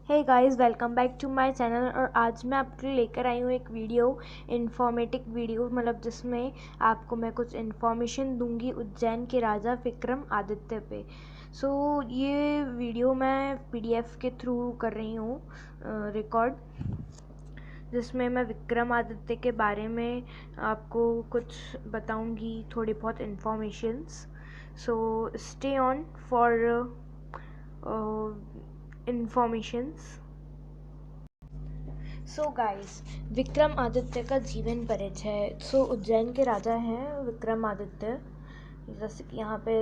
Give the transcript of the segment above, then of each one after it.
Hey guys, welcome back to my channel. और आज मैं आपके लिए लेकर आई हूँ एक वीडियो, इन्फॉर्मेटिव वीडियो, मतलब जिसमें आपको मैं कुछ इन्फॉर्मेशन दूंगी उज्जैन के राजा विक्रम आदित्य पे। ये वीडियो मैं पीडीएफ के थ्रू कर रही हूँ रिकॉर्ड, जिसमें मैं विक्रम आदित्य के बारे में आपको कुछ बताऊंगी, थोड़ी बहुत informations. Stay on for informations. Guys, Vikram Aditya का जीवन परिचय। उज्जैन के राजा हैं विक्रम आदित्य, जैसे कि यहाँ पे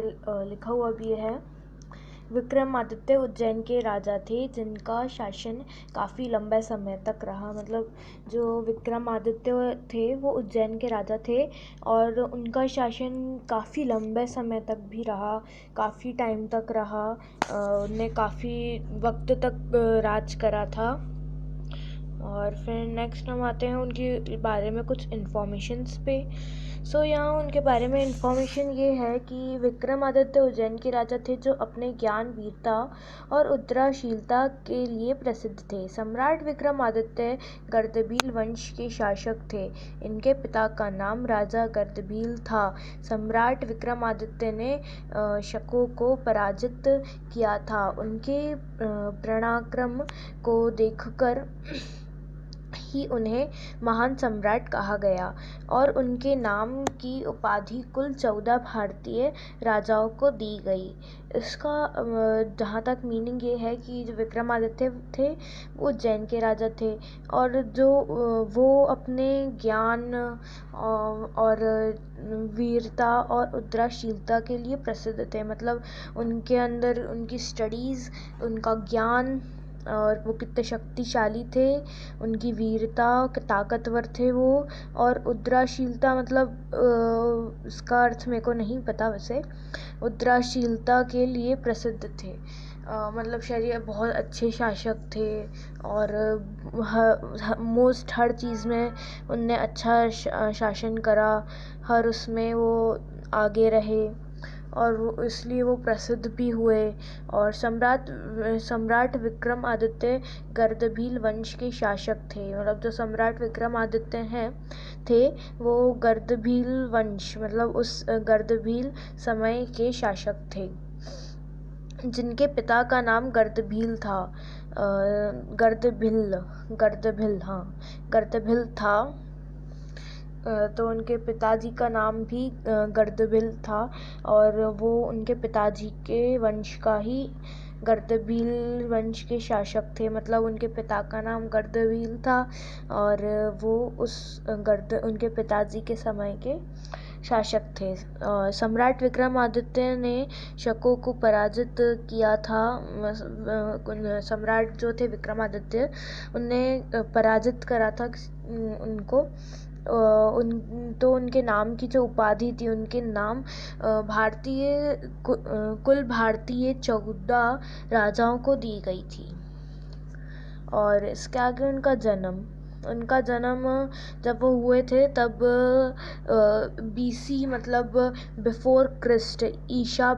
लिखा हुआ भी है। विक्रमादित्य उज्जैन के राजा थे जिनका शासन काफ़ी लंबे समय तक रहा। मतलब जो विक्रमादित्य थे वो उज्जैन के राजा थे और उनका शासन काफ़ी लंबे समय तक भी रहा, काफ़ी टाइम तक रहा। उनने काफ़ी वक्त तक राज करा था। और फिर नेक्स्ट हम आते हैं उनके बारे में कुछ इन्फॉर्मेशंस पे। यहाँ उनके बारे में इन्फॉर्मेशन ये है कि विक्रमादित्य उज्जैन के राजा थे जो अपने ज्ञान, वीरता और उद्यमशीलता के लिए प्रसिद्ध थे। सम्राट विक्रमादित्य गर्दभील वंश के शासक थे। इनके पिता का नाम राजा गर्दभील था। सम्राट विक्रमादित्य ने शकों को पराजित किया था। उनके पराक्रम को देखकर ही उन्हें महान सम्राट कहा गया और उनके नाम की उपाधि कुल 14 भारतीय राजाओं को दी गई। इसका जहाँ तक मीनिंग ये है कि जो विक्रमादित्य थे वो उज्जैन के राजा थे और वो अपने ज्ञान और वीरता और उद्यमशीलता के लिए प्रसिद्ध थे। मतलब उनके अंदर उनकी स्टडीज़, उनका ज्ञान और वो कितने शक्तिशाली थे, उनकी वीरता, ताकतवर थे वो। और उद्यमशीलता मतलब इसका अर्थ मेरे को नहीं पता, वैसे उद्यमशीलता के लिए प्रसिद्ध थे। मतलब शरीर बहुत अच्छे शासक थे और हर चीज़ में उनने अच्छा शासन करा, हर उसमें वो आगे रहे और इसलिए वो प्रसिद्ध भी हुए। और सम्राट विक्रमादित्य गर्दभील वंश के शासक थे। मतलब जो सम्राट विक्रमादित्य थे वो गर्दभील वंश, मतलब उस गर्दभील समय के शासक थे जिनके पिता का नाम गर्दभील था। गर्दभिल था। तो उनके पिताजी का नाम भी गर्दभिल था और वो उनके पिताजी के वंश का ही गर्दभील वंश के शासक थे। मतलब उनके पिता का नाम गर्दभील था और वो उनके पिताजी के समय के शासक थे। सम्राट विक्रमादित्य ने शकों को पराजित किया था। सम्राट जो थे विक्रमादित्य, उनने पराजित करा था उनको। उनके नाम की जो उपाधि थी, उनके नाम कुल भारतीय 14 राजाओं को दी गई थी। और इसके आगे उनका जन्म जब वो हुए थे तब बीसी, मतलब बिफोर क्रिस्ट, ईशा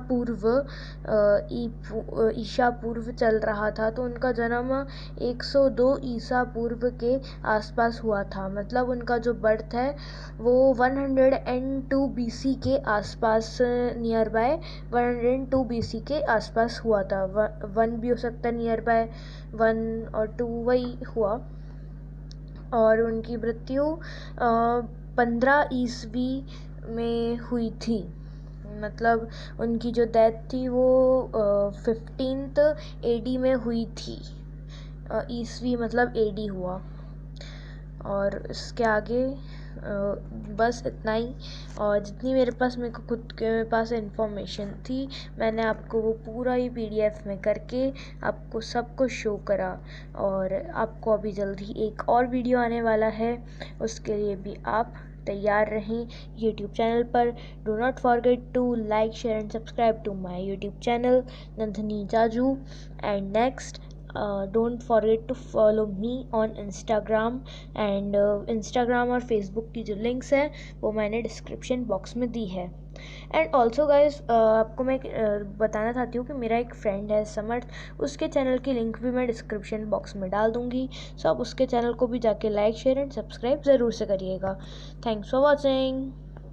पूर्व चल रहा था। तो उनका जन्म 102 ईसा पूर्व के आसपास हुआ था। मतलब उनका जो बर्थ है वो 102 बीसी के आसपास, नियर बाय 102 बीसी के आसपास हुआ था। 1 भी हो सकता है, नियर बाय 1 और 2 वही हुआ। और उनकी मृत्यु 15 ईस्वी में हुई थी। मतलब उनकी जो डेथ थी वो 15th AD में हुई थी। ईस्वी मतलब AD हुआ। और इसके आगे बस इतना ही। और जितनी मेरे को खुद के पास इन्फॉर्मेशन थी, मैंने आपको वो पूरा ही PDF में करके आपको सब कुछ शो करा। और आपको अभी जल्दी एक और वीडियो आने वाला है, उसके लिए भी आप तैयार रहें YouTube चैनल पर। Do not forget to like, share and subscribe to my YouTube channel Nandini Jaju. And next, don't forget to follow me on Instagram and Instagram और Facebook की जो लिंक्स है वो मैंने डिस्क्रिप्शन बॉक्स में दी है। एंड ऑल्सो गाइज आपको मैं बताना चाहती हूँ कि मेरा एक फ्रेंड है समर्थ, उसके चैनल की लिंक भी मैं डिस्क्रिप्शन बॉक्स में डाल दूँगी। सो आप उसके चैनल को भी जाके लाइक शेयर एंड सब्सक्राइब ज़रूर से करिएगा। Thanks for watching.